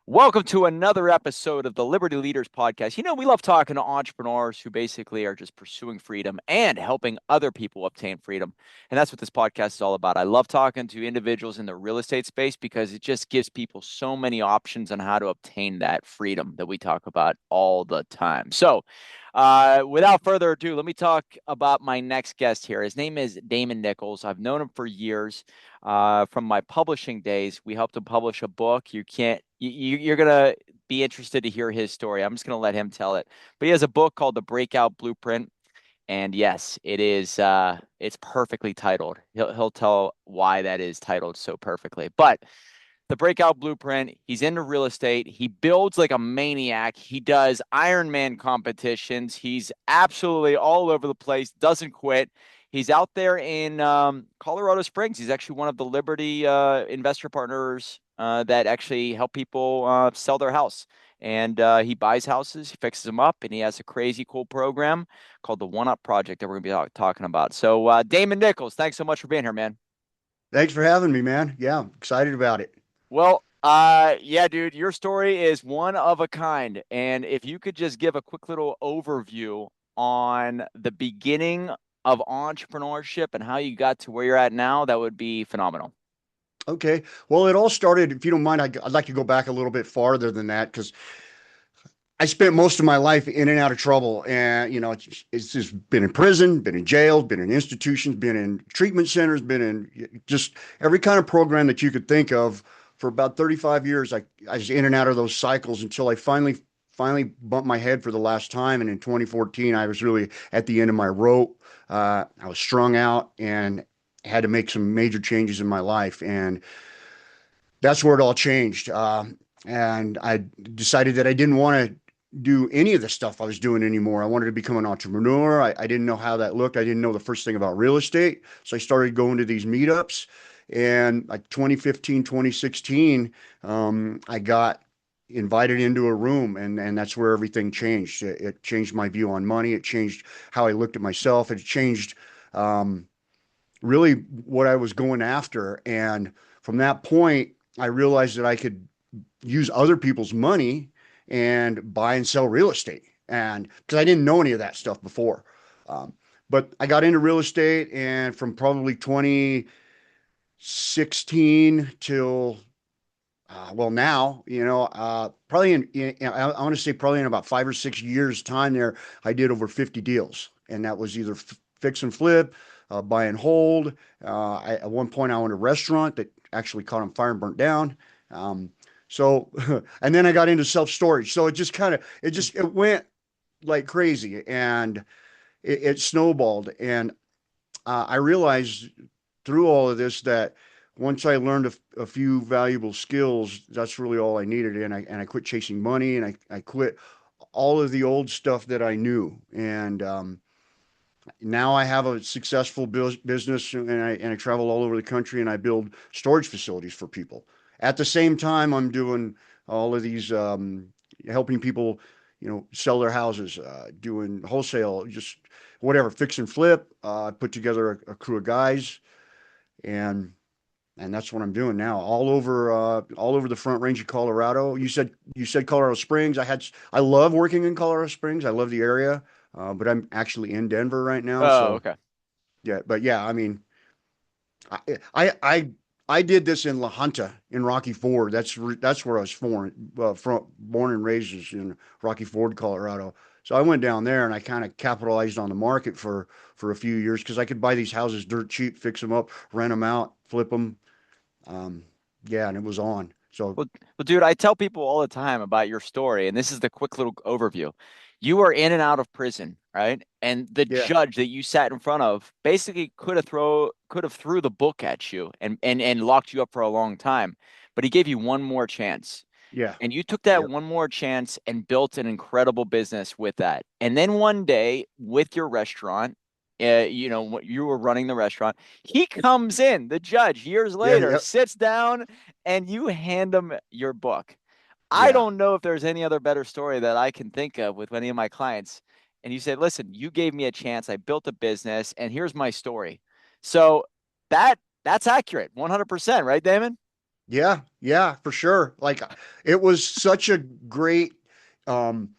Welcome to another episode of the Liberty Leaders Podcast. We love talking to entrepreneurs who basically are just pursuing freedom and helping other people obtain freedom. And that's what this podcast is all about. I love talking to individuals in the real estate space because it just gives people so many options on how to obtain that freedom that we talk about all the time. Without further ado, let me talk about my next guest here. His name is Damon Nichols. I've known him for years from my publishing days. We helped him publish a book. You're gonna be interested to hear his story. I'm just gonna let him tell it. But he has a book called The Breakout Blueprint, and yes, it is. It's perfectly titled. He'll tell why that is titled so perfectly. But the Breakout Blueprint. He's into real estate. He builds like a maniac. He does Ironman competitions. He's absolutely all over the place, doesn't quit. He's out there in Colorado Springs. He's actually one of the Liberty investor partners that actually help people sell their house. And he buys houses, he fixes them up, and he has a crazy cool program called the One Up Project that we're going to be talking about. So, Damon Nichols, thanks so much for being here, man. Thanks for having me, man. Yeah, excited about it. Yeah, dude, your story is one of a kind. And if you could just give a quick little overview on the beginning of entrepreneurship and how you got to where you're at now, that would be phenomenal. Okay. Well, it all started, if you don't mind, I'd like to go back a little bit farther than that because I spent most of my life in and out of trouble. And, it's just been in prison, been in jail, been in institutions, been in treatment centers, been in just every kind of program that you could think of for about 35 years. I was in and out of those cycles until I finally bumped my head for the last time. And in 2014, I was really at the end of my rope. I was strung out and had to make some major changes in my life. And that's where it all changed. And I decided that I didn't want to do any of the stuff I was doing anymore. I wanted to become an entrepreneur. I didn't know how that looked. I didn't know the first thing about real estate. So I started going to these meetups. And like 2015, 2016, I got invited into a room, and that's where everything changed. It changed my view on money. It changed how I looked at myself. It changed um, really what I was going after. And from that point, I realized that I could use other people's money and buy and sell real estate. And because I didn't know any of that stuff before. Um, but I got into real estate, and from probably 2016 till well, now, probably I want to say probably in about 5 or 6 years time there, I did over 50 deals. And that was either fix and flip, buy and hold. At one point I owned a restaurant that actually caught on fire and burnt down. Um, so, and then I got into self-storage. So it went like crazy, and it snowballed. And I realized through all of this that once I learned a few valuable skills, that's really all I needed. And I quit chasing money, and I quit all of the old stuff that I knew. And now I have a successful business, and I travel all over the country, and I build storage facilities for people. At the same time, I'm doing all of these helping people, sell their houses, doing wholesale, just whatever, fix and flip. I put together a crew of guys, and that's what I'm doing now, all over the Front Range of Colorado. You said Colorado Springs. I love working in Colorado Springs. I love the area, but I'm actually in Denver right now. Oh, So okay. yeah, but yeah, I mean, I I I, I did this in La Junta in Rocky Ford. That's where I was born and raised is in Rocky Ford, Colorado. So I went down there, and I kind of capitalized on the market for a few years because I could buy these houses dirt cheap, fix them up, rent them out, flip them. Um, yeah, and it was on. So Well, dude, I tell people all the time about your story, and this is the quick little overview. You were in and out of prison, right? And the yeah, judge that you sat in front of basically could have threw the book at you and locked you up for a long time, but he gave you one more chance. yeah, And you took that yep, one more chance and built an incredible business with that. And then one day with your restaurant, you were running the restaurant. He comes in, the judge, years yeah, later, yep, sits down, and you hand him your book. I yeah, don't know if there's any other better story that I can think of with any of my clients. And you said, listen, you gave me a chance. I built a business, and here's my story. So that that's accurate, 100%, right, Damon? Yeah, yeah, for sure. Like it was such a great um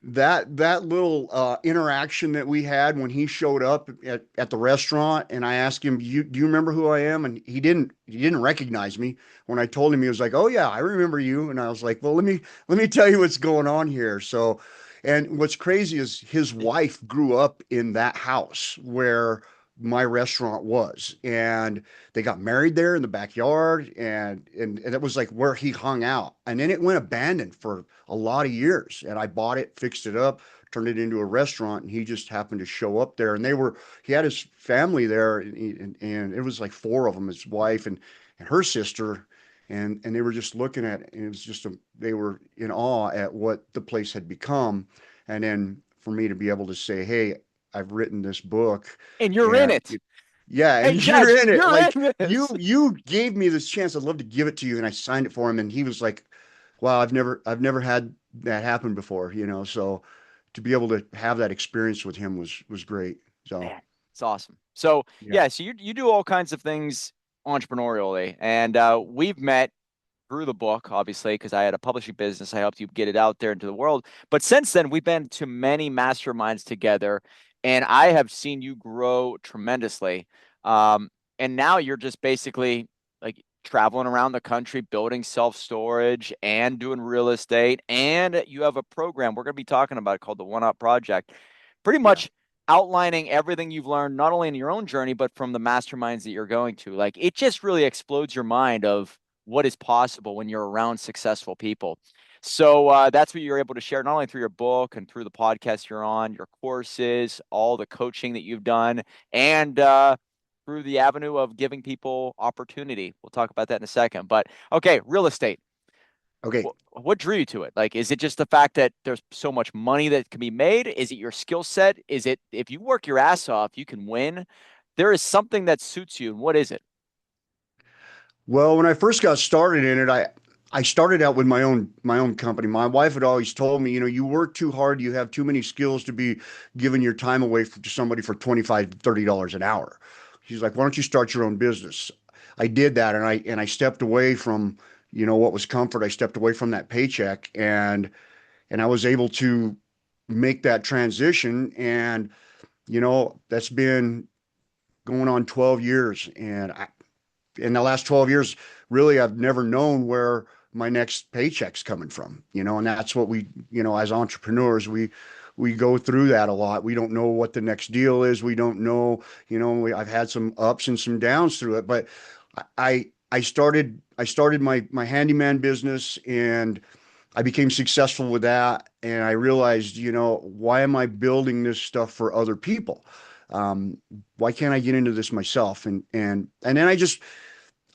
that little interaction that we had when he showed up at the restaurant and I asked him, do you remember who I am? And he didn't recognize me. When I told him, he was like, oh yeah, I remember you. And I was like, well, let me tell you what's going on here. So, and what's crazy is his wife grew up in that house where my restaurant was. And they got married there in the backyard and it was like where he hung out. And then it went abandoned for a lot of years. And I bought it, fixed it up, turned it into a restaurant, and he just happened to show up there. And he had his family there, and it was like four of them, his wife and her sister, and they were just looking at it, and it was just they were in awe at what the place had become. And then for me to be able to say, hey, I've written this book, And you're in and it. yeah, Hey, and Chad, you're in it. you're Like in you this. you gave me this chance. I'd love to give it to you. And I signed it for him. And he was like, wow, I've never had that happen before, So to be able to have that experience with him was great. So Man, it's awesome. So yeah. yeah, so you do all kinds of things entrepreneurially, and we've met through the book, obviously, because I had a publishing business. I helped you get it out there into the world. But since then, we've been to many masterminds together, and I have seen you grow tremendously. Um, and now you're just basically like traveling around the country, building self-storage and doing real estate. And you have a program we're going to be talking about called the One Up Project, pretty Yeah. much outlining everything you've learned, not only in your own journey, but from the masterminds that you're going to. Like it just really explodes your mind of what is possible when you're around successful people. So that's what you're able to share, not only through your book and through the podcast you're on, your courses, all the coaching that you've done, and through the avenue of giving people opportunity. We'll talk about that in a second. But okay, real estate. Okay. What drew you to it? Like, is it just the fact that there's so much money that can be made? Is it your skill set? Is it if you work your ass off, you can win? There is something that suits you. And what is it? Well, when I first got started in it, I started out with my own company. My wife had always told me, you work too hard, you have too many skills to be giving your time away to somebody for 25 to $30 an hour. She's like, why don't you start your own business? I did that and I stepped away from, what was comfort. I stepped away from that paycheck and I was able to make that transition and that's been going on 12 years and in the last 12 years, really, I've never known where my next paycheck's coming from, and that's what we, as entrepreneurs, we go through that a lot. We don't know what the next deal is. We don't know, I've had some ups and some downs through it, but I started my handyman business and I became successful with that. And I realized, why am I building this stuff for other people? Why can't I get into this myself? And then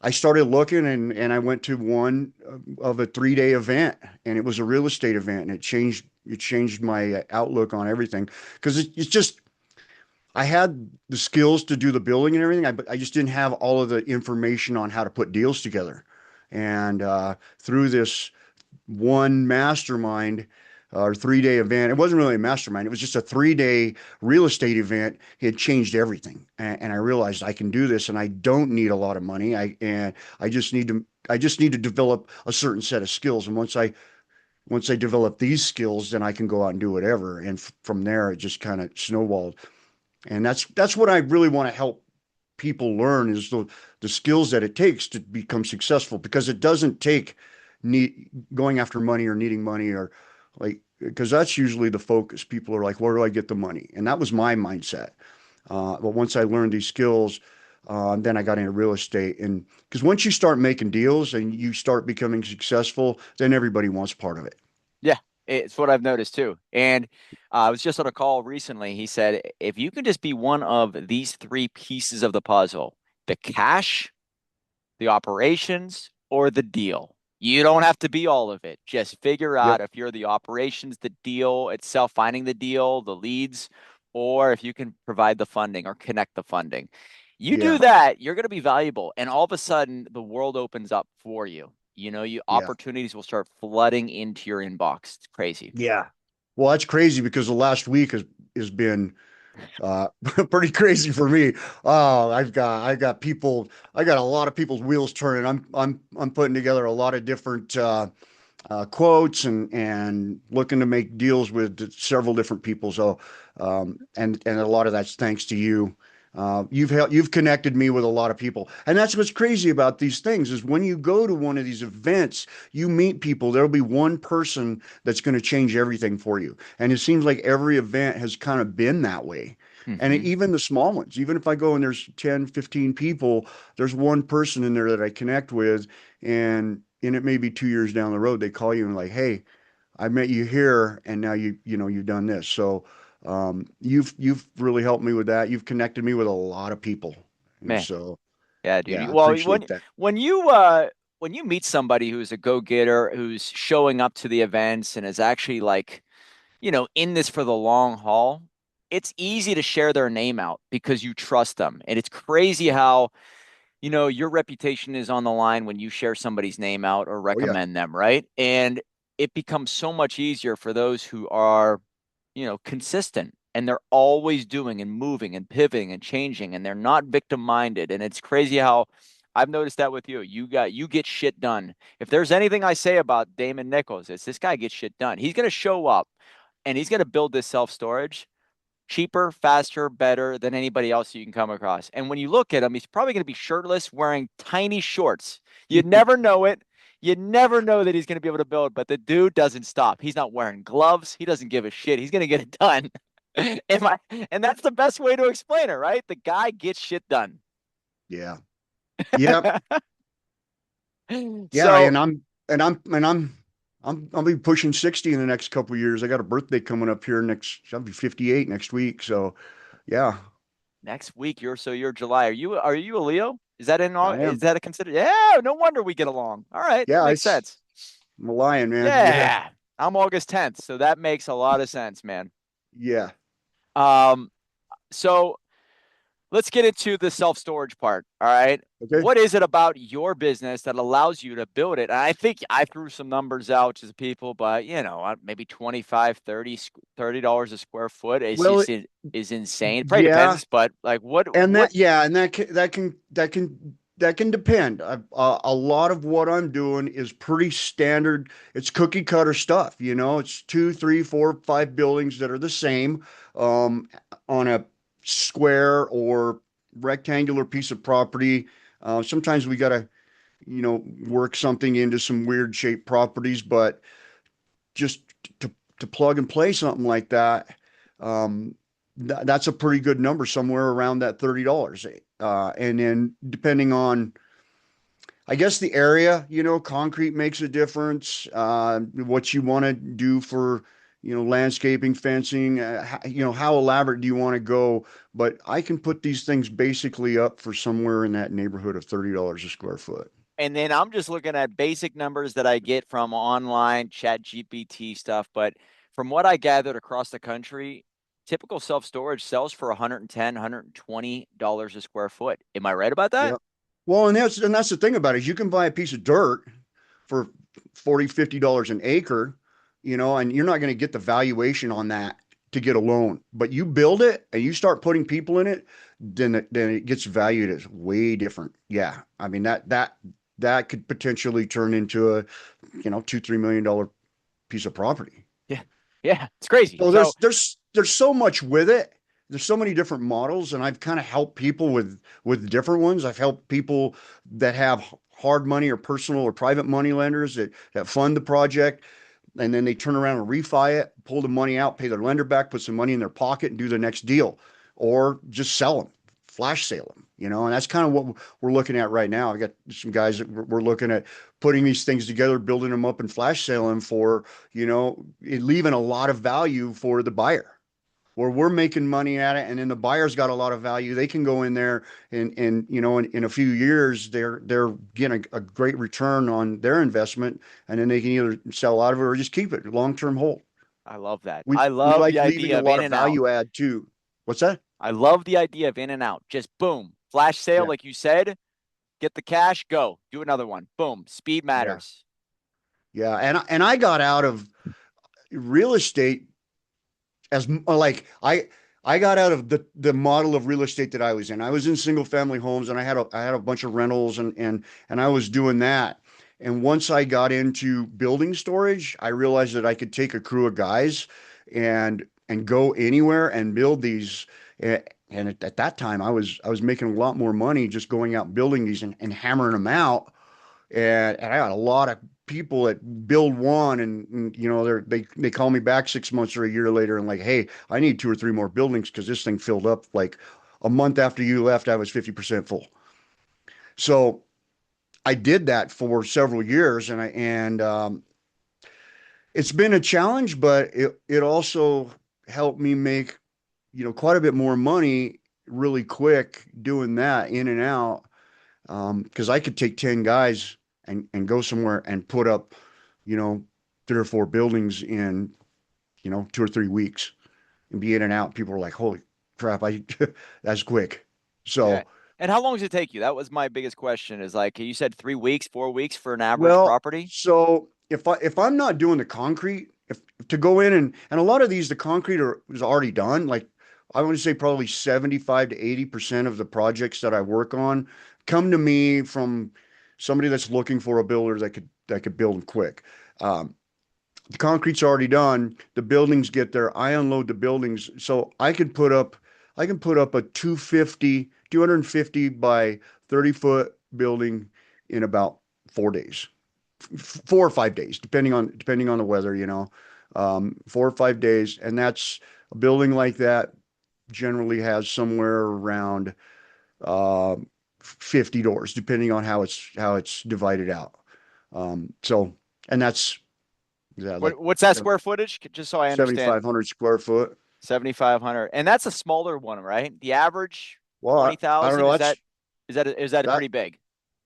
I started looking and I went to one of a 3-day event and it was a real estate event and it changed my outlook on everything because it's just I had the skills to do the building and everything. I just didn't have all of the information on how to put deals together. And through this one mastermind or 3-day event. It wasn't really a mastermind. It was just a 3-day real estate event. It changed everything. And I realized I can do this and I don't need a lot of money. I just need to develop a certain set of skills. And once I develop these skills, then I can go out and do whatever. And from there, it just kind of snowballed. And that's what I really want to help people learn is the skills that it takes to become successful because it doesn't take need going after money or needing money or like because that's usually the focus. People are like, where do I get the money? And that was my mindset. But once I learned these skills, then I got into real estate. And because once you start making deals and you start becoming successful, then everybody wants part of it. Yeah, it's what I've noticed too. And I was just on a call recently. He said, if you can just be one of these three pieces of the puzzle, the cash, the operations, or the deal, you don't have to be all of it. Just figure out Yep. if you're the operations, the deal itself, finding the deal, the leads, or if you can provide the funding or connect the funding. You do Yeah. that, you're going to be valuable. And all of a sudden, the world opens up for you. You Yeah. opportunities will start flooding into your inbox. It's crazy. Yeah. Well, that's crazy because the last week has been Uh, pretty crazy for me. Oh, I've got people, I got a lot of people's wheels turning. I'm putting together a lot of different quotes and looking to make deals with several different people. So, and a lot of that's thanks to you. You've connected me with a lot of people, and that's what's crazy about these things is when you go to one of these events, you meet people. There'll be one person that's going to change everything for you, and it seems like every event has kind of been that way. And Hmm. even the small ones, even if I go and there's 10, 15 people, there's one person in there that I connect with, and it may be 2 years down the road, they call you and like, hey, I met you here, and now you've done this. So you've really helped me with that. You've connected me with a lot of people. Man, So yeah, dude. yeah, I Well, appreciate that. when you when you meet somebody who's a go-getter, who's showing up to the events and is actually like, in this for the long haul, it's easy to share their name out because you trust them. And it's crazy how, your reputation is on the line when you share somebody's name out or Oh yeah. recommend them, right? And it becomes so much easier for those who are, consistent and they're always doing and moving and pivoting and changing and they're not victim minded. And it's crazy how I've noticed that with you. You get shit done. If there's anything I say about Damon Nichols, it's this guy gets shit done. He's going to show up and he's going to build this self storage cheaper, faster, better than anybody else you can come across. And when you look at him, he's probably going to be shirtless, wearing tiny shorts. You never know it. You never know that he's going to be able to build, but the dude doesn't stop. He's not wearing gloves. He doesn't give a shit. He's going to get it done. Am I, and that's the best way to explain it, right? The guy gets shit done. Yeah. Yep. Yeah. So I'll be pushing 60 in the next couple of years. I got a birthday coming up here next. I'll be 58 next week. So yeah, next week, you're July. Are you a Leo? Is that in all? I Is am. that a consider? Yeah, no wonder we get along. All right, that Yeah, makes sense. I'm a lion, man. Yeah. Yeah, I'm August 10th, so that makes a lot of sense, man. Yeah. Um, so let's get into the self-storage part. All right. Okay. What is it about your business that allows you to build it? And I think I threw some numbers out to the people, but maybe 25, 30 $30 a square foot is Well, just is insane. It probably yeah, depends, but like and what that can depend. A lot of what I'm doing is pretty standard. It's cookie cutter stuff. It's two, three, four, five buildings that are the same um, on a square or rectangular piece of property. Sometimes we got to, work something into some weird shaped properties, but just to plug and play something like that, um, that's a pretty good number, somewhere around that $30. And then depending on, I guess, the area, concrete makes a difference. What you want to do for, landscaping, fencing, how elaborate do you want to go? But I can put these things basically up for somewhere in that neighborhood of $30 a square foot. and then I'm just looking at basic numbers that I get from online chat GPT stuff. But from what I gathered across the country, typical self storage sells for 110, $120 a square foot. Am I right about that? Yeah. Well, and that's the thing about it is you can buy a piece of dirt for 40, $50 an acre, and you're not going to get the valuation on that to get a loan. But you build it and you start putting people in it, then it gets valued as way different. Yeah. I mean that could potentially turn into a, $2, $3 million piece of property. Yeah. Yeah. It's crazy. So So, there's so much with it. There's so many different models, and I've kind of helped people with different ones. I've helped people that have hard money or personal or private money lenders that fund the project, and then they turn around and refi it, pull the money out, pay their lender back, put some money in their pocket, and do the next deal, or just sell them, flash sale them. And that's kind of what we're looking at right now. I got some guys that we're looking at putting these things together, building them up, and flash selling for, leaving a lot of value for the buyer. Where we're making money at it, and then the buyer's got a lot of value. They can go in there and in a few years they're getting a great return on their investment, and then they can either sell out of it or just keep it long term hold. I love that. We I we love like the leaving idea a of lot in of and out. value add too. What's that? I love the idea of in and out. Just boom, flash sale, Yeah, like you said, get the cash, go do another one. Boom, speed yeah, matters. yeah. And I got out of real estate as like I got out of the model of real estate that I was in. I was in single family homes, and I had a bunch of rentals, and I was doing that. And once I got into building storage, I realized that I could take a crew of guys and go anywhere and build these. And at that time, I was making a lot more money just going out and building these and hammering them out. And I got a lot of people that build one, and you know they call me back 6 months or a year later and like, hey, I need two or three more buildings because this thing filled up like a month after you left. I was 50% full. So I did that for several years, and it's been a challenge, but it also helped me make, you know, quite a bit more money really quick doing that in and out. Because I could take 10 guys and go somewhere and put up, you know, three or four buildings in, you know, 2 or 3 weeks and be in and out. People were like, holy crap, I that's quick. Yeah. So, And how long does it take you? That was my biggest question is like you said 3 weeks, 4 weeks for an average well, property. so if I'm not doing the concrete, if to go in and a lot of these the concrete is already done. Like I want to say probably 75 to 80% of the projects that I work on come to me from somebody that's looking for a builder that could build them quick. Um, the concrete's already done. The buildings get there. I unload the buildings. So I can put up a 250 by 30-foot building in about 4 days, 4 or 5 days, depending on the weather, you know, 4 or 5 days. And that's a building like that generally has somewhere around, uh, 50 doors, depending on how it's divided out. So, and that's, yeah, like What's that square footage? Just so I understand. 7,500 square foot. 7,500. And that's a smaller one, right? The average Well, I don't 20,000 know. is that That, pretty big?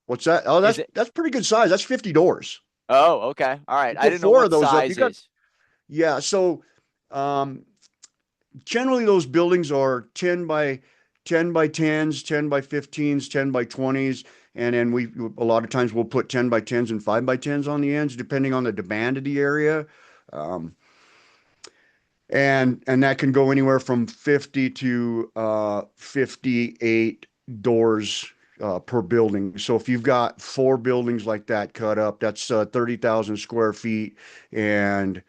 what's that? Oh, Is it? that's pretty good size. That's 50 doors. Oh, okay. All right. You I put didn't know four of what those up, you size got, is. yeah. So, um, generally those buildings are 10 by 10s, 10 by 15s, 10 by 20s. And then a lot of times we'll put 10 by 10s and 5 by 10s on the ends, depending on the demand of the area. Um, and that can go anywhere from 50 to 58 doors per building. So if you've got four buildings like that cut up, that's 30,000 square feet and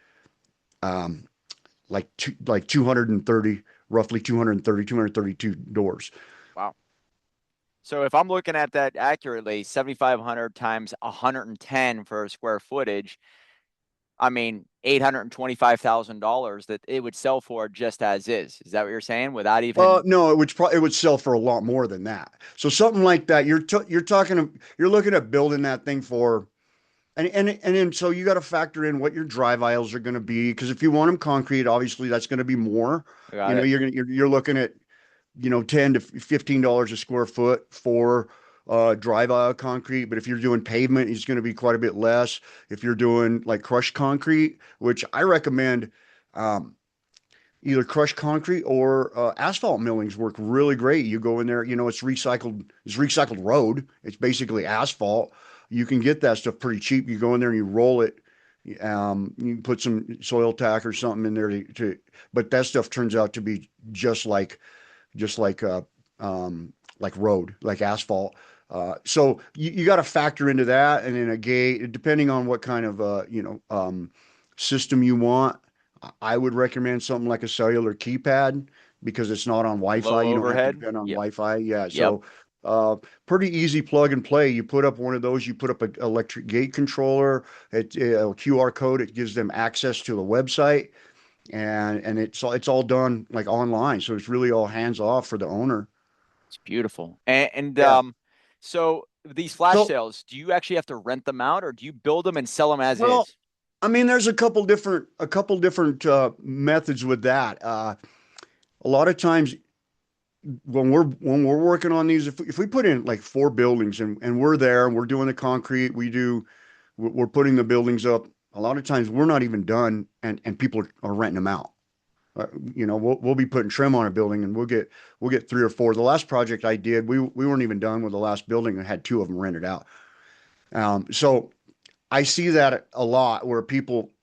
um, like 230, roughly 230, 232 doors. Wow. So if I'm looking at that accurately, 7,500 times 110 for a square footage, I mean, $825,000 that it would sell for just as is. Is that what you're saying? Without even, No, it would sell for a lot more than that. So something like that, you're looking at building that thing for. And then so you got to factor in what your drive aisles are going to be because if you want them concrete, obviously that's going to be more. I You got know, it. you're looking at, you know, $10 to $15 a square foot for drive aisle concrete. But if you're doing pavement, it's going to be quite a bit less. If you're doing like crushed concrete, which I recommend, um, either crushed concrete or asphalt millings work really great. You go in there, you know, it's recycled road. It's basically asphalt. You can get that stuff pretty cheap. You go in there and you roll it. You can put some soil tack or something in there but that stuff turns out to be just like road, like asphalt. So you got to factor into that, and then a gate, depending on what kind of system you want. I would recommend something like a cellular keypad because it's not on Wi-Fi. Low You don't have to overhead. depend on Yep. Wi-Fi. Yeah, Yep. so pretty easy plug and play. You put up one of those, you put up an electric gate controller, a QR code, it gives them access to the website, and it's all done like online. So it's really all hands off for the owner. It's beautiful. And Yeah. so these flash So, sales, do you actually have to rent them out or do you build them and sell them as well, is? I mean, there's a couple different methods with that. A lot of times when we're working on these, if we put in like four buildings and we're there and we're doing the concrete, we're putting the buildings up. A lot of times we're not even done and people are renting them out. You know, we'll be putting trim on a building and we'll get three or four. The last project I did, we weren't even done with the last building and had two of them rented out. So I see that a lot where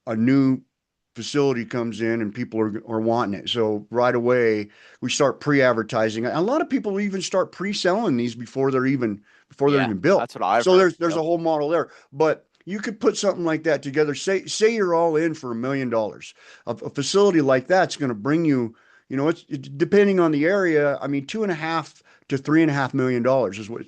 a new facility comes in and people are wanting it. So right away we start pre-advertising. A lot of people even start pre-selling these before they're Yeah, even built. that's what I've So heard. there's Yep. a whole model there. But you could put something like that together. Say you're all in for $1 million. A facility like that's going to bring you, it's depending on the area. I mean, 2.5 to $3.5 million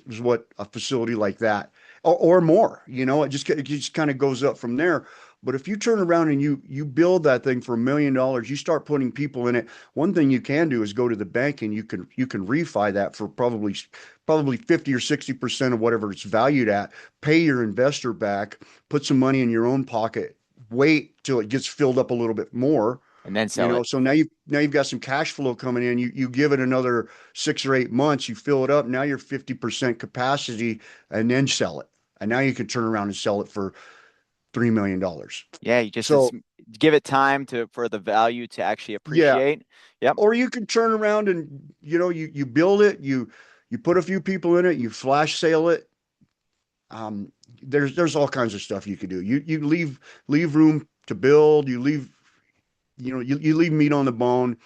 is what a facility like that or more. It just kind of goes up from there. But if you turn around and you build that thing for $1 million, you start putting people in it. One thing you can do is go to the bank and you can refi that for probably 50 or 60% of whatever it's valued at. Pay your investor back, put some money in your own pocket, wait till it gets filled up a little bit more. And then sell it. So now you've got some cash flow coming in. You give it another 6 or 8 months, you fill it up. Now you're 50% capacity, and then sell it. And now you can turn around and sell it for $3 million. Yeah, you just So give it time for the value to actually yeah, appreciate. Yep. or you can turn around and you build it, you put a few people in it, you flash sale it. Um, there's all kinds of stuff you could do. You leave room to build. You leave meat on the bone.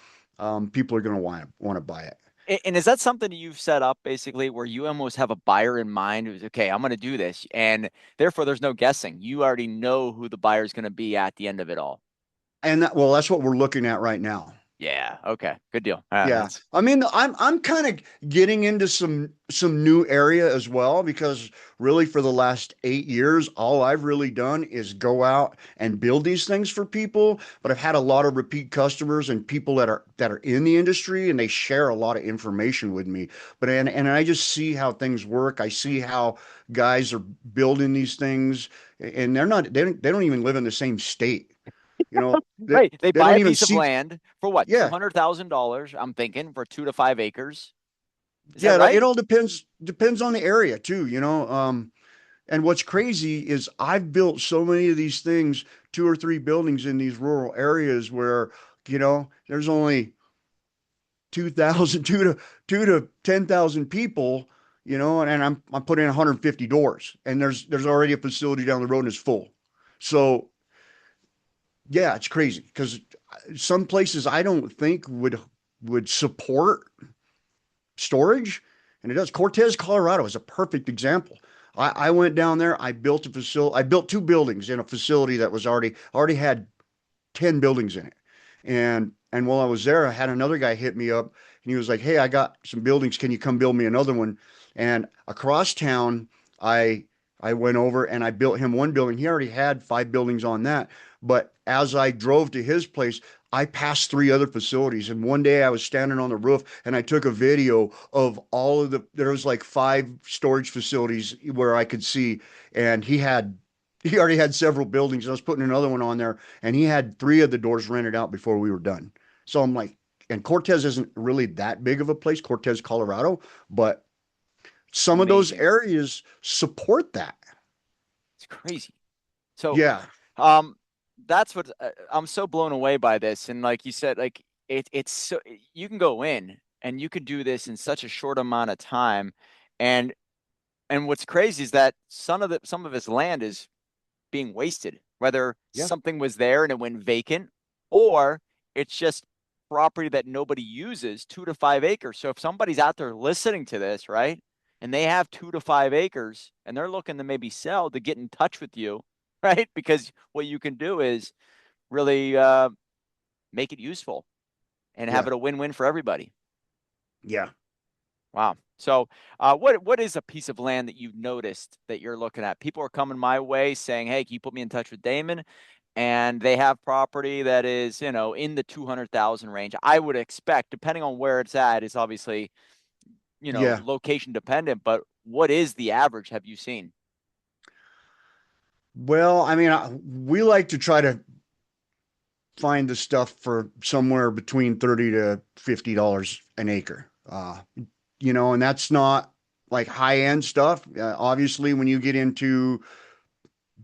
People are going to want to buy it. And is that something you've set up basically where you almost have a buyer in mind who's okay, I'm going to do this, and therefore there's no guessing. You already know who the buyer is going to be at the end of it all. And well, that's what we're looking at right now. Yeah. Okay. Good deal. Yeah. That's I mean, I'm kind of getting into some new area as well because really for the last 8 years, all I've really done is go out and build these things for people. But I've had a lot of repeat customers and people that are in the industry and they share a lot of information with me. And I just see how things work. I see how guys are building these things and they don't even live in the same state. You know, they, right. They they buy don't a even piece of see. land for what, Yeah. $200,000, I'm thinking, for 2 to 5 acres. Is that Yeah, it right? all depends on the area too. And what's crazy is I've built so many of these things, 2 or 3 buildings in these rural areas where, there's only 2,000, two to 10,000 people, and I'm putting in 150 doors, and there's already a facility down the road and it's full. So yeah, it's crazy because some places I don't think would support storage, and it does. Cortez, Colorado is a perfect example. I went down there. I built a facility. I built 2 buildings in a facility that was already had 10 buildings in it. And while I was there, I had another guy hit me up, and he was like, "Hey, I got some buildings. Can you come build me another one?" And across town, I I went over and I built him one building. He already had 5 buildings on that. But as I drove to his place, I passed 3 other facilities. And one day I was standing on the roof and I took a video of there was like 5 storage facilities where I could see. And he already had several buildings. I was putting another one on there and he had 3 of the doors rented out before we were done. So I'm like, and Cortez isn't really that big of a place, Cortez, Colorado, but some of those Amazing. areas support that. It's crazy. So, Yeah. um, that's what I'm so blown away by this. And like you said, like it's so you can go in and you could do this in such a short amount of time. And what's crazy is that some of his land is being wasted, whether Yeah. something was there and it went vacant, or it's just property that nobody uses, 2 to 5 acres. So if somebody's out there listening to this, right, and they have 2 to 5 acres and they're looking to maybe sell, to get in touch with you, right? Because what you can do is really make it useful and have Yeah. it a win-win for everybody. Yeah. Wow. So, what is a piece of land that you've noticed that you're looking at? People are coming my way saying, "Hey, can you put me in touch with Damon?" And they have property that is, in the 200,000 range. I would expect, depending on where it's at, is obviously, Yeah. location dependent. But what is the average? Have you seen? Well, I mean, we like to try to find the stuff for somewhere between 30 to $50 an acre. And that's not like high end stuff. Obviously, when you get into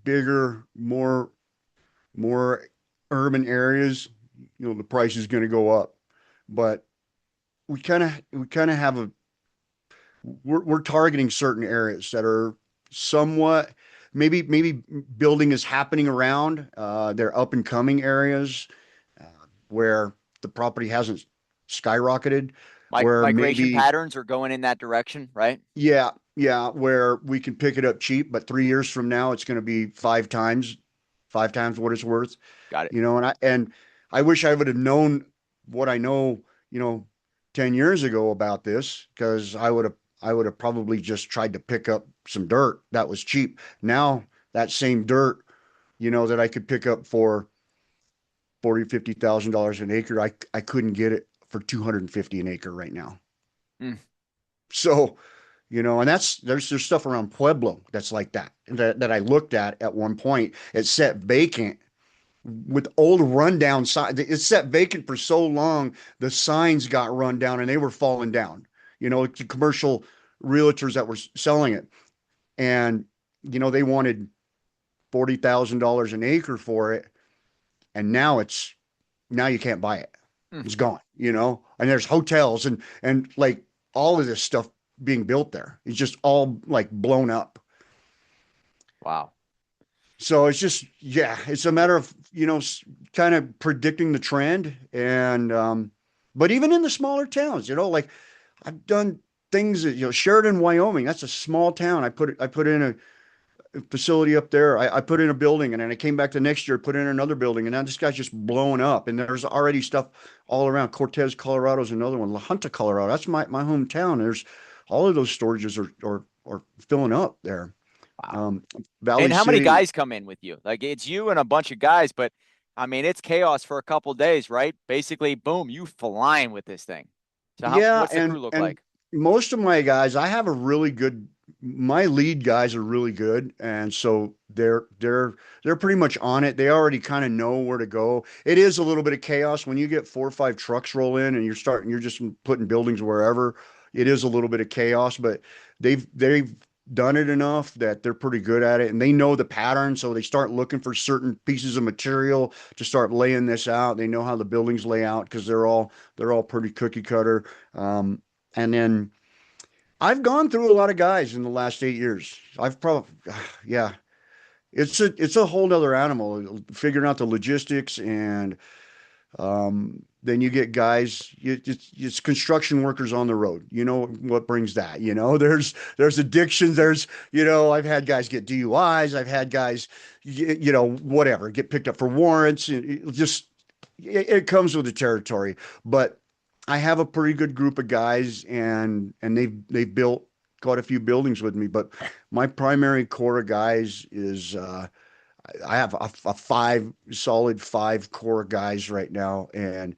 bigger, more urban areas, the price is going to go up. But we kind of have we're targeting certain areas that are somewhat. maybe building is happening around. They're up and coming areas uh, where the property hasn't skyrocketed, where Migration maybe patterns are going in that direction, right? yeah, yeah, where we can pick it up cheap, but 3 years from now it's going to be five times what it's worth. Got it. And I wish I would have known what I know, you know, 10 years ago about this, because I would have probably just tried to pick up some dirt that was cheap. Now that same dirt, that I could pick up for 40, $50,000 an acre, I couldn't get it for 250 an acre right now. Mm, So, and there's stuff around Pueblo that's like that I looked at one point. It's set vacant with old rundown signs. It's set vacant for so long, the signs got run down and they were falling down. The commercial realtors that were selling it, and they wanted $40,000 an acre for it, and now you can't buy it. mm. It's gone. And there's hotels and like all of this stuff being built there. It's just all like blown up. Wow. So it's just, yeah, it's a matter of, kind of predicting the trend. But even in the smaller towns, like I've done things that, Sheridan, Wyoming, that's a small town. I put in a facility up there. I put in a building, and then I came back the next year, put in another building, and now this guy's just blowing up. And there's already stuff all around. Cortez, Colorado is another one. La Junta, Colorado. That's my hometown. There's all of those storages are filling up there. Wow. Um, Valley And how many City. guys come in with you? Like it's you and a bunch of guys, but I mean, it's chaos for a couple of days, right? Basically, boom, you flying with this thing. So Yeah, what's the and crew look and like? most of my guys, I have a really good. My lead guys are really good, and so they're pretty much on it. They already kind of know where to go. It is a little bit of chaos when you get 4 or 5 trucks roll in, and you're just putting buildings wherever. It is a little bit of chaos, but they've done it enough that they're pretty good at it, and they know the pattern. So they start looking for certain pieces of material to start laying this out. They know how the buildings lay out because they're all pretty cookie cutter. Um, and then I've gone through a lot of guys in the last 8 years. I've probably, yeah, it's a whole other animal figuring out the logistics. And then you get guys, it's construction workers on the road. You know what brings that? There's addiction. I've had guys get DUIs. I've had guys, whatever, get picked up for warrants. It comes with the territory. But I have a pretty good group of guys, and they've built quite a few buildings with me. But my primary core of guys is I have a solid five core guys right now, and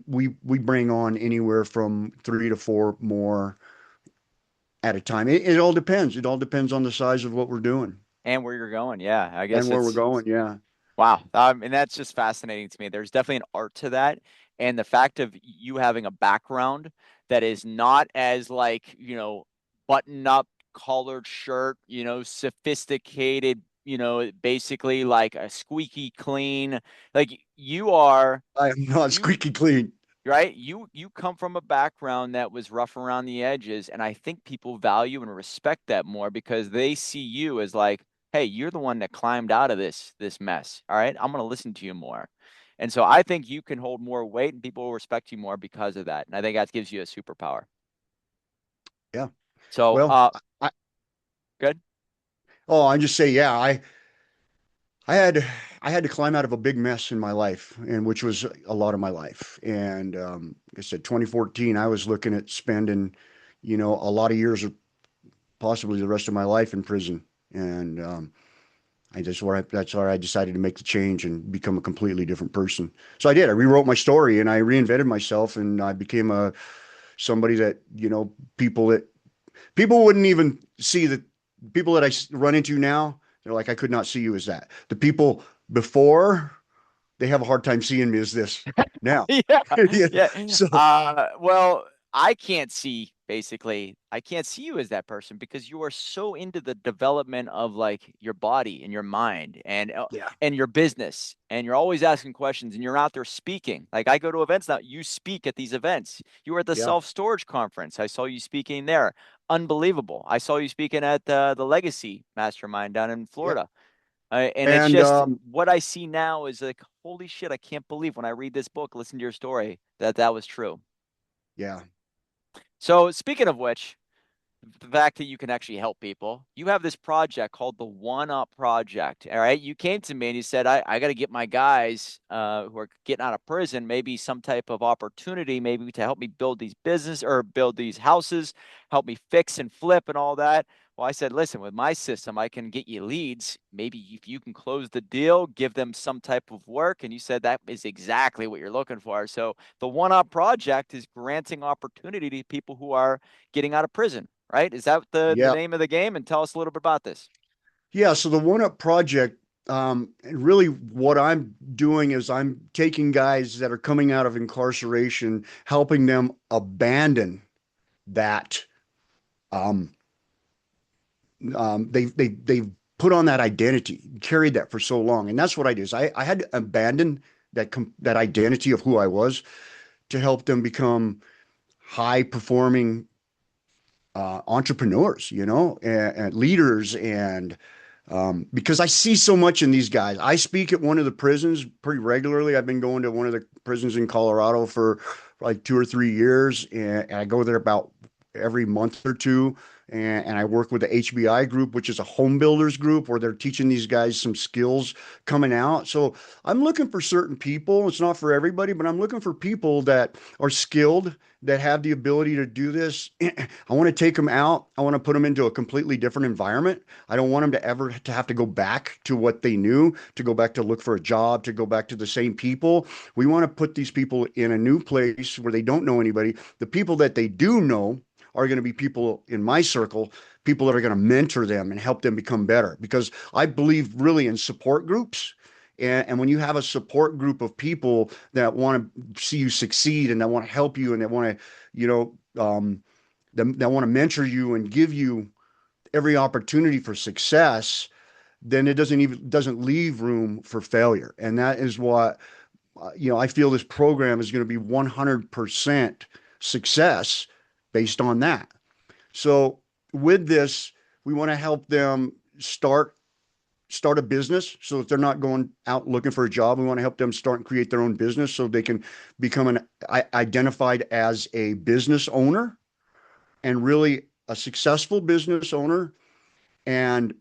we bring on anywhere from 3 to 4 more at a time. It all depends. It all depends on the size of what we're doing And where you're going. Yeah, I and guess where we're it's going. Yeah. wow. And that's just fascinating to me. There's definitely an art to that. And the fact of you having a background that is not as like, button up collared shirt, sophisticated, basically like a squeaky clean. Like you are I am not you squeaky clean. right? You come from a background that was rough around the edges, and I think people value and respect that more because they see you as like, hey, you're the one that climbed out of this mess. All right, I'm gonna listen to you more. And so I think you can hold more weight and people will respect you more because of that. And I think that gives you a superpower. Yeah. So Well, I good. I just say, yeah, I had I had to climb out of a big mess in my life, and which was a lot of my life. And like I said, 2014, I was looking at spending, a lot of years, of possibly the rest of my life in prison. And that's where I decided to make the change and become a completely different person. So I did. I rewrote my story and I reinvented myself, and I became somebody that people wouldn't even see. That people that run into now, they're like, I could not see you as that. The people before, they have a hard time seeing me as this now. Yeah, Yeah. yeah. So Well, I can't see you as that person because you are so into the development of like your body and your mind yeah, and your business, and you're always asking questions, and you're out there speaking. Like I go to events now, you speak at these events. You were at the yeah, self storage conference. I saw you speaking there. unbelievable. I saw you speaking at the Legacy Mastermind down in Yep. Florida. And it's And just what I see now is like, holy shit, I can't believe when I read this book, listen to your story, that that was true. yeah, So, speaking of which, the fact that you can actually help people. You have this project called the One Up Project. All right. You came to me and you said, I got to get my guys who are getting out of prison, maybe some type of opportunity, maybe to help me build these business or build these houses, help me fix and flip and all that. Well, I said, listen, with my system, I can get you leads. Maybe if you can close the deal, give them some type of work. And you said that is exactly what you're looking for. So the One Up Project is granting opportunity to people who are getting out of prison, right? Is that the yeah, name of the game? And tell us a little bit about this. yeah. So the One Up Project, and really what I'm doing is I'm taking guys that are coming out of incarceration, helping them abandon that. Um, they've put on that identity, carried that for so long, and that's what I do. Is I had to abandon that identity of who I was to help them become high performing entrepreneurs, and leaders, and because I see so much in these guys. I speak at one of the prisons pretty regularly. I've been going to one of the prisons in Colorado for like 2 or 3 years, and I go there about every month or two. And I work with the HBI group, which is a home builders group where they're teaching these guys some skills coming out. So I'm looking for certain people. It's not for everybody, but I'm looking for people that are skilled, that have the ability to do this. I want to take them out. I want to put them into a completely different environment. I don't want them to ever to have to go back to what they knew, to go back to look for a job, to go back to the same people. We want to put these people in a new place where they don't know anybody. The people that they do know are going to be people in my circle, people that are going to mentor them and help them become better. Because I believe really in support groups. And when you have a support group of people that want to see you succeed and that want to help you and that want to, you know, that want to mentor you and give you every opportunity for success, then it doesn't leave room for failure. And that is what, I feel this program is going to be 100% success based on that. So with this, we want to help them start a business so that they're not going out looking for a job. We want to help them start and create their own business so they can become identified as a business owner, and really a successful business owner, and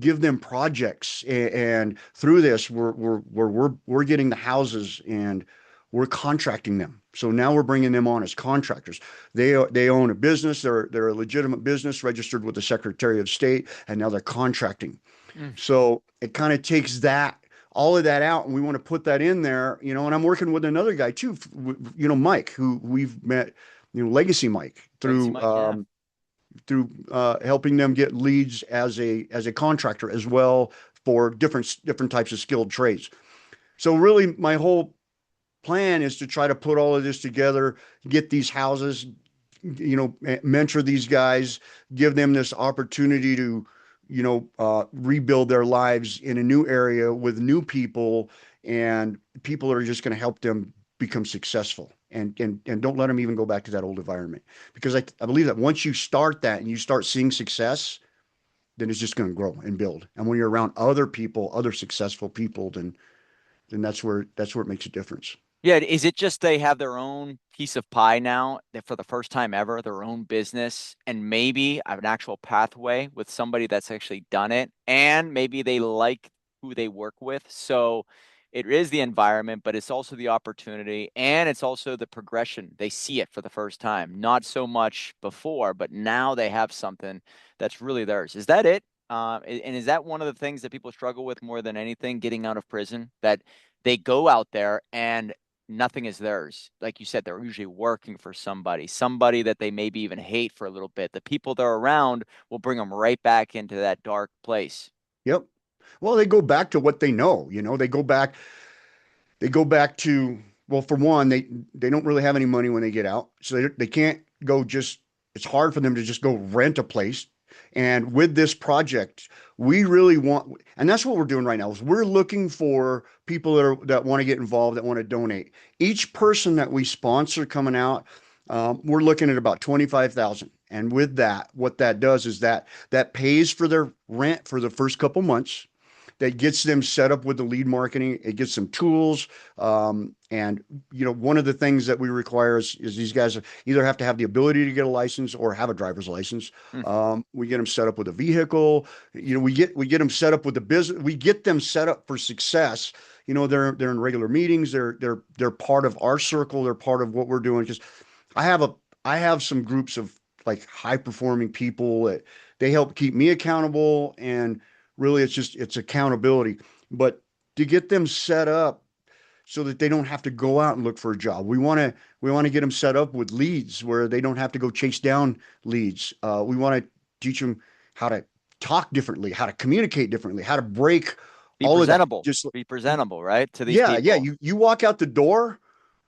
give them projects. And through this, we're getting the houses and we're contracting them. So now we're bringing them on as contractors. They own a business. They're a legitimate business registered with the Secretary of State, and now they're contracting. Mm. So it kind of takes all of that out, and we want to put that in there, and I'm working with another guy too, Mike, who we've met, Legacy Mike, Legacy through Mike, yeah. helping them get leads as a contractor as well, for different types of skilled trades. So really, my whole plan is to try to put all of this together, get these houses, mentor these guys, give them this opportunity to, rebuild their lives in a new area with new people, and people that are just going to help them become successful, and don't let them even go back to that old environment. Because I believe that once you start that and you start seeing success, then it's just going to grow and build. And when you're around other people, other successful people, then that's where it makes a difference. Yeah, is it just they have their own piece of pie now that for the first time ever, their own business and maybe an actual pathway with somebody that's actually done it and maybe they like who they work with. So it is the environment, but it's also the opportunity and it's also the progression. They see it for the first time, not so much before, but now they have something that's really theirs. Is that it? And is that one of the things that people struggle with more than anything, getting out of prison? That they go out there and nothing is theirs. Like you said, they're usually working for somebody that they maybe even hate for a little bit. The people they're around will bring them right back into that dark place. Yep. Well, they go back to what they know. They go back to, well, for one, they don't really have any money when they get out, so they can't go just. It's hard for them to just go rent a place. And with this project, we really want, and that's what we're doing right now, is we're looking for people that want to get involved, that want to donate. Each person that we sponsor coming out, we're looking at about 25,000. And with that, what that does is that pays for their rent for the first couple months. That gets them set up with the lead marketing. It gets them tools. And one of the things that we require is these guys either have to have the ability to get a license or have a driver's license. Hmm. We get them set up with a vehicle. We get them set up with the business. We get them set up for success. They're in regular meetings. They're part of our circle. They're part of what we're doing. Because I have a I have some groups of like high performing people that they help keep me accountable, and really it's accountability. But to get them set up so that they don't have to go out and look for a job. We want to get them set up with leads where they don't have to go chase down leads. We want to teach them how to talk differently, how to communicate differently, how to break Be all of that. presentable. Just Be presentable, right? To these yeah. people. You walk out the door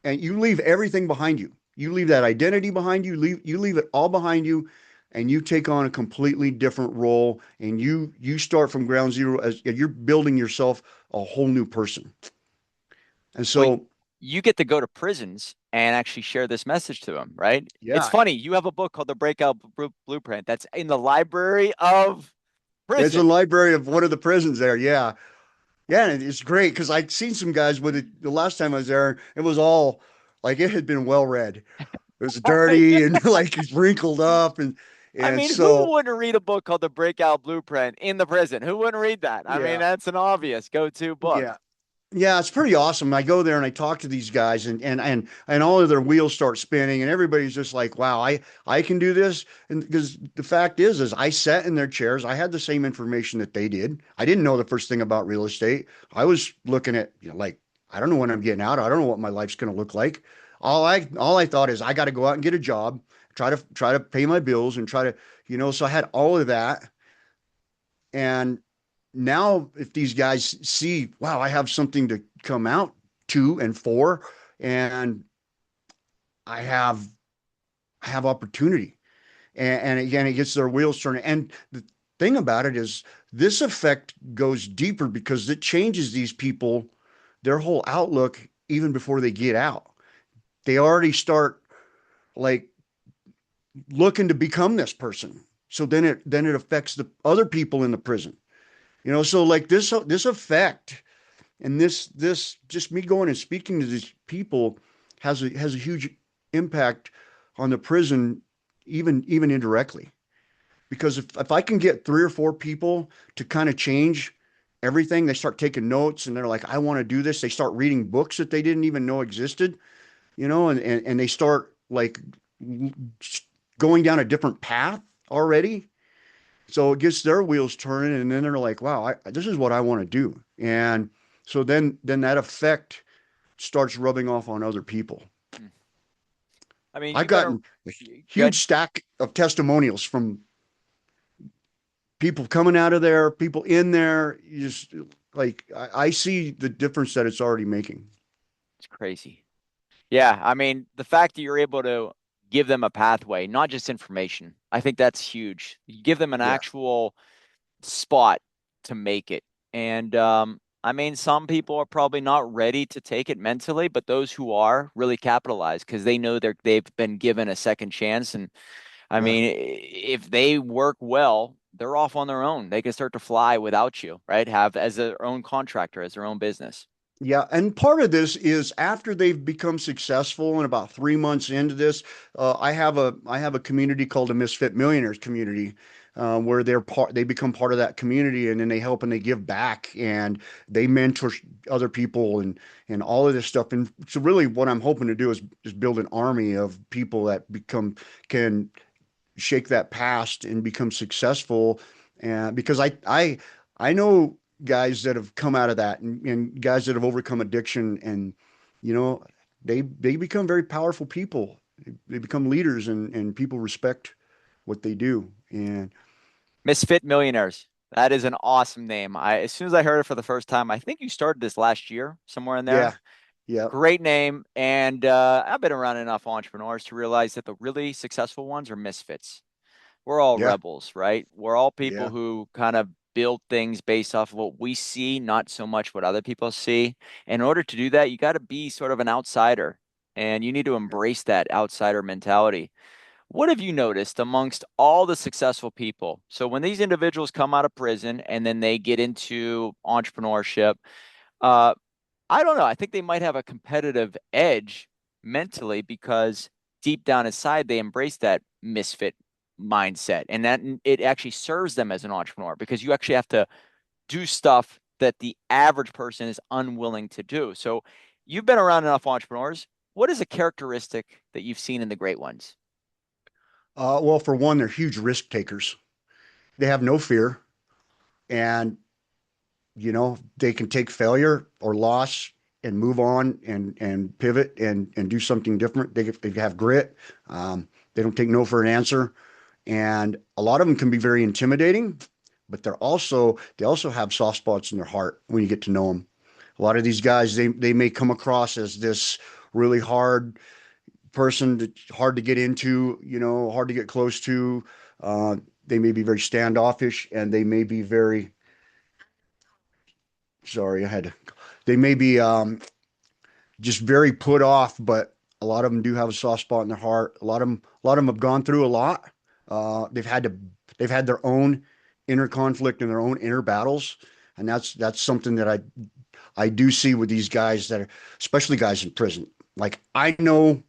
and you leave everything behind you. You leave that identity behind you. You leave it all behind you, and you take on a completely different role. And you start from ground zero as you're building yourself a whole new person. And Well, so, you get to go to prisons and actually share this message to them, right? It's yeah, funny. You have a book called The Breakout Blueprint that's in the library of it's a prison. library of one of the prisons there. Yeah, yeah, and it's great because I'd seen some guys with it the last time I was there. It was all like it had been well read. It was dirty and like it's wrinkled up, and I and mean, who so wouldn't read a book called The Breakout Blueprint in the prison? Who wouldn't read that? I mean, yeah, that's an obvious go-to book. yeah. Yeah, it's pretty awesome. I go there and I talk to these guys, and all of their wheels start spinning, and everybody's just like, "Wow, I can do this." And because the fact is I sat in their chairs. I had the same information that they did. I didn't know the first thing about real estate. I was looking at, like, I don't know when I'm getting out. I don't know what my life's going to look like. All I thought is I got to go out and get a job, try to pay my bills, and try to, So I had all of that, and now if these guys see, wow, I have something to come out to and for, and I have I have opportunity. And again, it gets their wheels turning. And the thing about it is this effect goes deeper because it changes these people, their whole outlook, even before they get out. They already start like looking to become this person. So then it affects the other people in the prison. So like this effect. And this just me going and speaking to these people has a huge impact on the prison, even indirectly. Because if I can get three or four people to kind of change everything, they start taking notes and they're like, I want to do this. They start reading books that they didn't even know existed, and they start like going down a different path already. So it gets their wheels turning, and then they're like, wow, this is what I want to do. And so then that effect starts rubbing off on other people. I mean, I've you've been a gotten a huge good. stack of testimonials from people coming out of there, people in there. You just like I see the difference that it's already making. It's crazy. Yeah, I mean, the fact that you're able to give them a pathway, not just information, I think that's huge. You give them an Yeah, actual spot to make it. And I mean, some people are probably not ready to take it mentally, but those who are really capitalize because they know they've been given a second chance. And I yeah. mean, if they work well, they're off on their own. They can start to fly without you, right? Have as their own contractor, as their own business. Yeah, and part of this is after they've become successful, and about 3 months into this, I have a community called the Misfit Millionaires community, where they become part of that community, and then they help and they give back, and they mentor other people, and all of this stuff. And so, really, what I'm hoping to do is build an army of people that can shake that past and become successful. And because I know guys that have come out of that, and guys that have overcome addiction, and you know they become very powerful people. They become leaders, and people respect what they do. And Misfit Millionaires. That is an awesome name. As soon as I heard it for the first time, I think you started this last year, somewhere in yeah, there. yeah, Great name. And I've been around enough entrepreneurs to realize that the really successful ones are misfits. We're all yeah, rebels, right? We're all people yeah, who kind of build things based off of what we see, not so much what other people see. In order to do that, you got to be sort of an outsider and you need to yeah. embrace that outsider mentality. What have you noticed amongst all the successful people? So when these individuals come out of prison and then they get into entrepreneurship, uh, I don't know. I think they might have a competitive edge mentally because deep down inside they embrace that misfit mindset, and that it actually serves them as an entrepreneur because you actually have to do stuff that the average person is unwilling to do. So you've been around enough entrepreneurs. What is a characteristic that you've seen in the great ones? Well, for one, they're huge risk takers. They have no fear, and they can take failure or loss and move on and pivot and do something different. They have grit. They don't take no for an answer, and a lot of them can be very intimidating, but they also have soft spots in their heart when you get to know them. A lot of these guys, they may come across as this really hard person, hard to get into, hard to get close to. Uh, they may be very standoffish, and they may be very sorry, I had to. They may be just very put off, but a lot of them do have a soft spot in their heart. A lot of them have gone through a lot. They've had their own inner conflict and their own inner battles, and that's something that I do see with these guys that are, especially guys in prison. Like I know,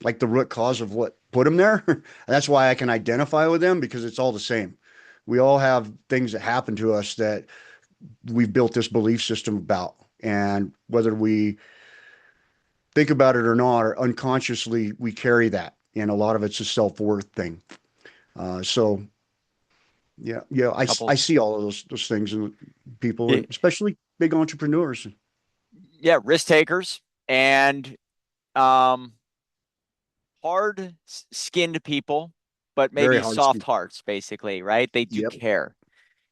like the root cause of what put them there. And that's why I can identify with them because it's all the same. We all have things that happen to us that we've built this belief system about. And whether we think about it or not, or unconsciously, we carry that. And a lot of it's a self worth thing. So, yeah, yeah, I Couple, see all of those things in people, yeah, and especially big entrepreneurs. yeah, risk takers and um, hard skinned people, but Very maybe hard soft skin. hearts, basically, right? They do Yep. care.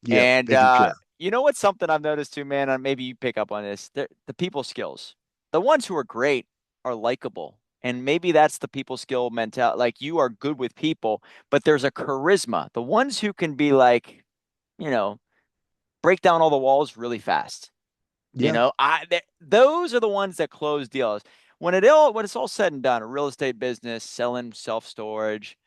Yep. And They do care. you know what's something I've noticed too, man? And maybe you pick up on this. The people skills. The ones who are great are likable. And maybe that's the people skill mentality. Like you are good with people, but there's a charisma. The ones who can be like, you know, break down all the walls really fast. Yeah. Those are the ones that close deals. When it's all said and done, a real estate business, selling self-storage,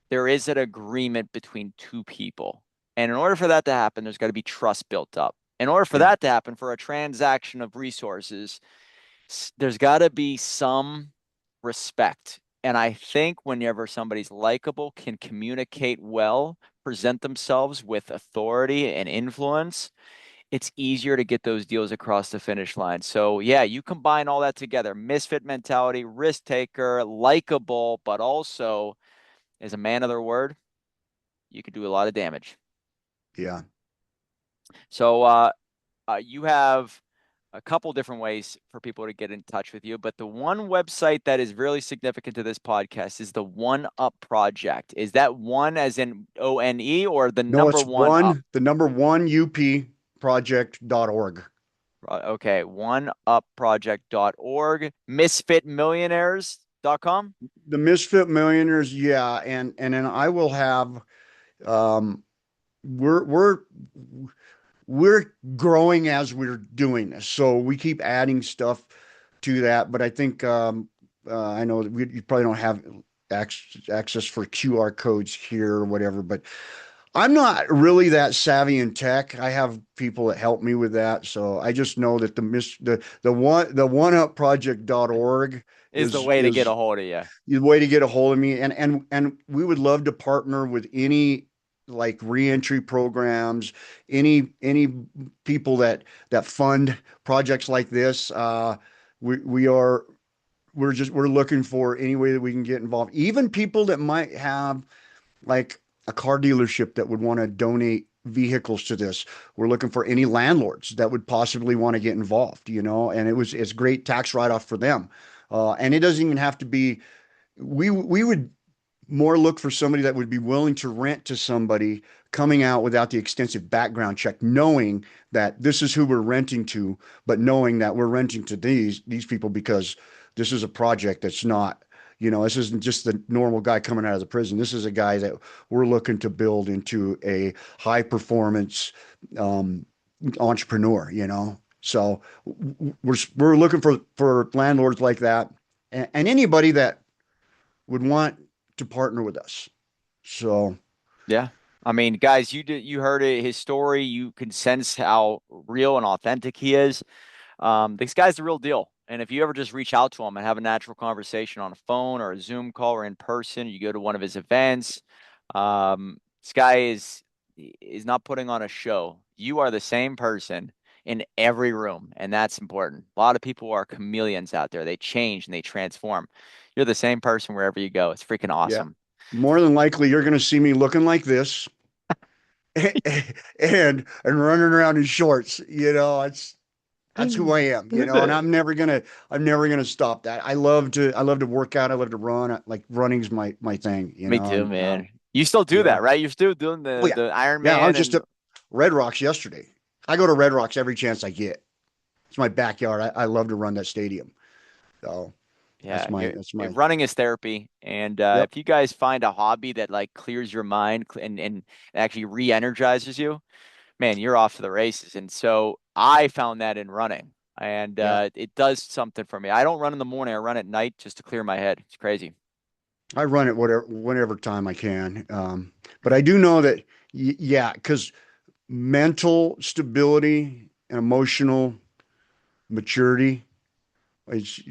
there is an agreement between two people. And in order for that to happen, there's got to be trust built up. In order for Yeah. that to happen, for a transaction of resources, there's got to be some respect. And I think whenever somebody's likable, can communicate well, present themselves with authority and influence, it's easier to get those deals across the finish line. So, yeah, you combine all that together misfit mentality, risk taker, likable, but also as a man of their word, you could do a lot of damage. Yeah. So, you have a couple different ways for people to get in touch with you, but the one website that is really significant to this podcast is the One Up Project. Is that one as in ONE or the No, number it's one up? the number one UP project.org. Okay, oneupproject.org, misfitmillionaires.com. The Misfit Millionaires, yeah, and then I will have um we're we're we're growing as we're doing this. So we keep adding stuff to that, but I think I know that you probably don't have access for QR codes here or whatever, but I'm not really that savvy in tech. I have people that help me with that. So I just know that the oneupproject.org Is the way to get a is hold of you. the way to get a hold of me. And we would love to partner with any like reentry programs, any people that fund projects like this. We are we're looking for any way that we can get involved. Even people that might have like a car dealership that would want to donate vehicles to this. We're looking for any landlords that would possibly want to get involved, and it's great tax write-off for them. And it doesn't even have to be, we would more look for somebody that would be willing to rent to somebody coming out without the extensive background check, knowing that this is who we're renting to, but knowing that we're renting to these people because this is a project that's not, this isn't just the normal guy coming out of the prison. This is a guy that we're looking to build into a high performance um, entrepreneur. So we're looking for landlords like that, and anybody that would want to partner with us. So Yeah. I mean, guys, you heard it, his story. You can sense how real and authentic he is. This guy's the real deal. And if you ever just reach out to him and have a natural conversation on a phone or a Zoom call or in person, you go to one of his events. This guy is not putting on a show. You are the same person in every room, and that's important. A lot of people are chameleons out there. They change and they transform. You're the same person wherever you go. It's freaking yeah, awesome. more than likely you're going to see me looking like this and running around in shorts. That's who I am, and I'm never gonna stop that. I love to work out. I love to run. Like running's my thing, Me too, and man. You still do yeah. that, right? You're still doing Oh the yeah. the Iron Yeah, I was Man just and at Red Rocks yesterday. I go to Red Rocks every chance I get. It's my backyard. I love to run that stadium. So yeah, that's my running is therapy. And yep. if you guys find a hobby that like clears your mind and actually re-energizes you, man, you're off to the races. And so I found that in running, and Yeah. it does something for me. I don't run in the morning; I run at night just to clear my head. It's crazy. I run it whenever time I can. But I do know that yeah, because mental stability and emotional maturity is,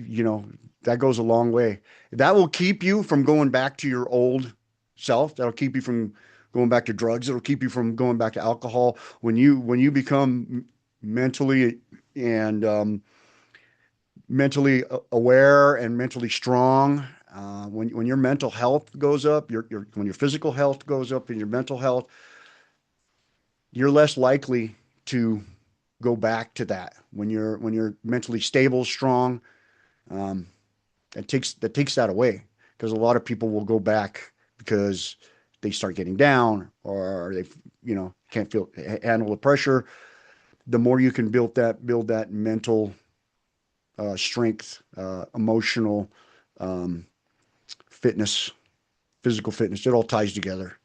that goes a long way. That will keep you from going back to your old self. That'll keep you from going back to drugs. It'll keep you from going back to alcohol. When you become mentally and mentally aware and mentally strong, when your mental health goes up, when your physical health goes up and your mental health, you're less likely to go back to that. When you're mentally stable, strong, um, that takes that away, because a lot of people will go back because they start getting down, or they can't handle the pressure. The more you can build that mental strength, emotional um, fitness, physical fitness, it all ties together.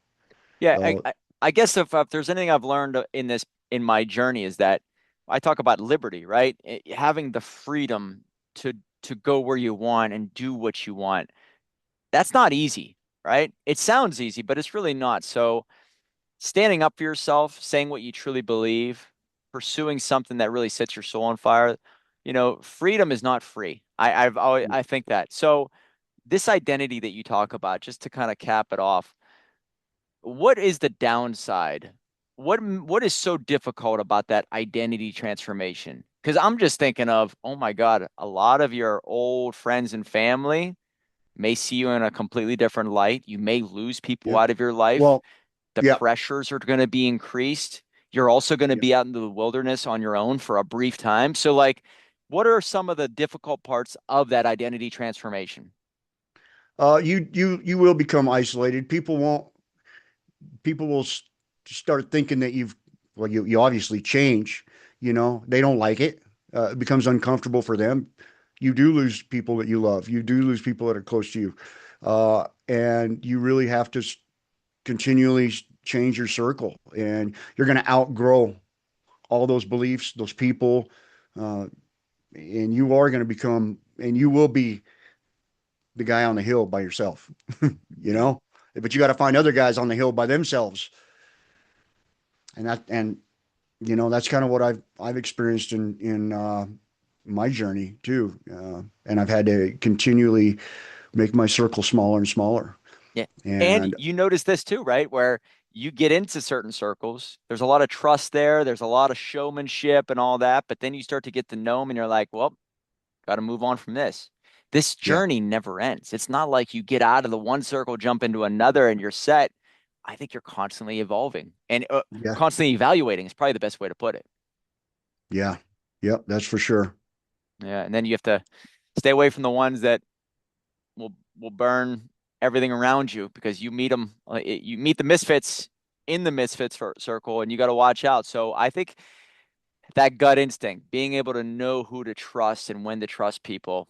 Yeah, So I guess if there's anything I've learned in my journey is that I talk about liberty, right? Having the freedom to to go where you want and do what you want. That's not easy, right? It sounds easy, but it's really not. So standing up for yourself, saying what you truly believe, pursuing something that really sets your soul on fire, freedom is not free. I think that. So this identity that you talk about, just to kind of cap it off, what is the downside? What is so difficult about that identity transformation? Because I'm just thinking of, oh my God, a lot of your old friends and family may see you in a completely different light. You may lose people yeah, out of your life. well, The yeah, pressures are going to be increased. You're also going to yeah. be out into the wilderness on your own for a brief time. So, like, what are some of the difficult parts of that identity transformation? You will become isolated. People will start thinking that you obviously change. They don't like it. It becomes uncomfortable for them. You do lose people that you love. You do lose people that are close to you, and you really have to continually change your circle. And you're going to outgrow all those beliefs, those people, uh, and you are going to become, and you will be the guy on the hill by yourself. you know, but you got to find other guys on the hill by themselves, and that's kind of what I've experienced in my journey too, and I've had to continually make my circle smaller and smaller. Yeah. And And you notice this too, right? Where you get into certain circles, there's a lot of trust there, there's a lot of showmanship and all that, but then you start to get to know them and you're like, well, got to move on from this. This yeah, journey never ends. It's not like you get out of the one circle, jump into another, and you're set. I think you're constantly evolving and yeah, constantly evaluating is probably the best way to put it. yeah, yep, that's for sure. Yeah. And then you have to stay away from the ones that will burn everything around you because you meet them, you meet the misfits in the misfits circle, and you got to watch out. So I think that gut instinct, being able to know who to trust and when to trust people,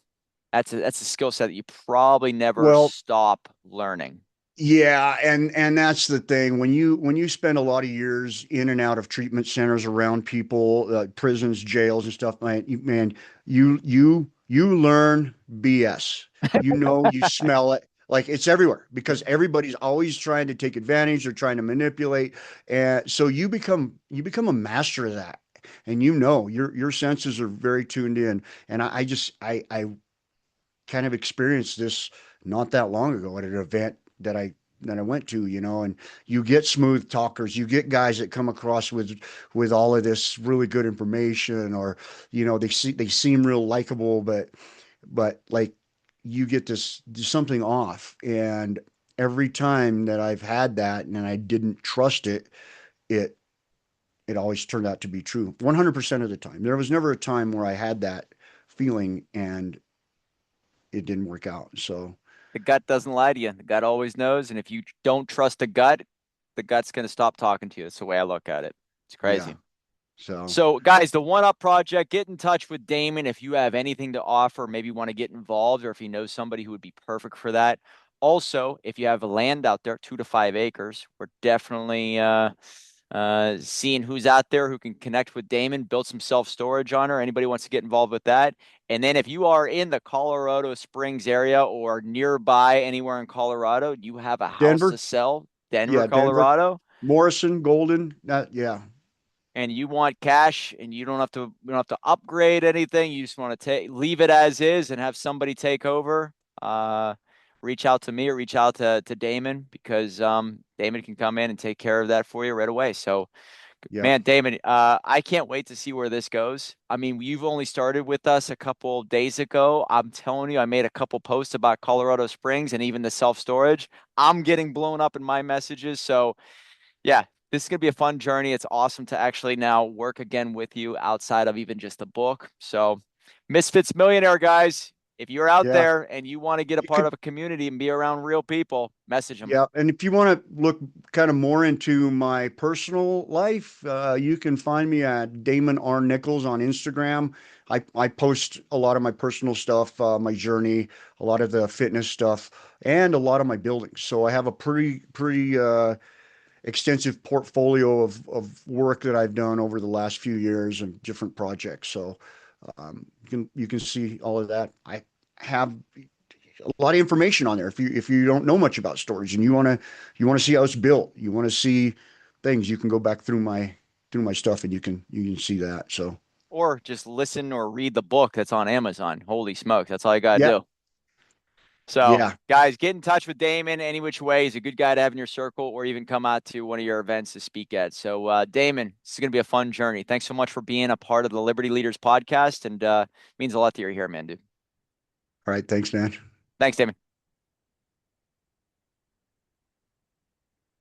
that's a skill set that you probably never Well, stop learning. yeah, and that's the thing. When you spend a lot of years in and out of treatment centers around people, prisons, jails, and stuff, man, you learn BS. You smell it. Like it's everywhere because everybody's always trying to take advantage. They're trying to manipulate, and so you become a master of that. And your senses are very tuned in. And I kind of experienced this not that long ago at an event that I went to, and you get smooth talkers, you get guys that come across with all of this really good information, or they seem real likable, but like you get this something off. And every time that I've had that and I didn't trust it, it it always turned out to be true 100% of the time. There was never a time where I had that feeling and it didn't work out. So The gut doesn't lie to you. The gut always knows. And if you don't trust the gut's going to stop talking to you. That's the way I look at it. It's yeah. crazy. So So, guys, the One Up Project, get in touch with Damon if you have anything to offer, maybe want to get involved, or if you know somebody who would be perfect for that. Also, if you have a land out there, 2 to 5 acres, we're definitely seeing who's out there who can connect with Damon, build some self storage on her. Anybody wants to get involved with that. And then if you are in the Colorado Springs area or nearby anywhere in Colorado, you have a house to Denver, sell, Denver, yeah, Denver, Colorado, Morrison, Golden, yeah, and you want cash and you don't have to upgrade anything, you just want to take leave it as is and have somebody take over, uh reach out to me or reach out to Damon, because Damon can come in and take care of that for you right away. So yeah. man, Damon, I can't wait to see where this goes. I mean, you've only started with us a couple days ago. I'm telling you, I made a couple posts about Colorado Springs and even the self storage. I'm getting blown up in my messages. So yeah, this is going to be a fun journey. It's awesome to actually now work again with you outside of even just the book. So, Misfits Millionaire, guys, if you're out Yeah. there and you want to get a You part could, of a community and be around real people, message them. yeah. And if you want to look kind of more into my personal life, you can find me at Damon R. Nichols on Instagram. I post a lot of my personal stuff, my journey, a lot of the fitness stuff, and a lot of my buildings. So I have a pretty extensive portfolio of work that I've done over the last few years and different projects. So you can see all of that. I have a lot of information on there. If you don't know much about storage and you want to see how it's built, you want to see things, you can go back through my stuff and you can see that. So Or just listen or read the book that's on Amazon. Holy smokes, that's all you got to yeah, do. So, yeah. guys, get in touch with Damon any which way. He's a good guy to have in your circle, or even come out to one of your events to speak at. So, Damon, this is going to be a fun journey. Thanks so much for being a part of the Liberty Leaders podcast, and means a lot that you're here, man, dude. All right. Thanks, man. Thanks, Damon.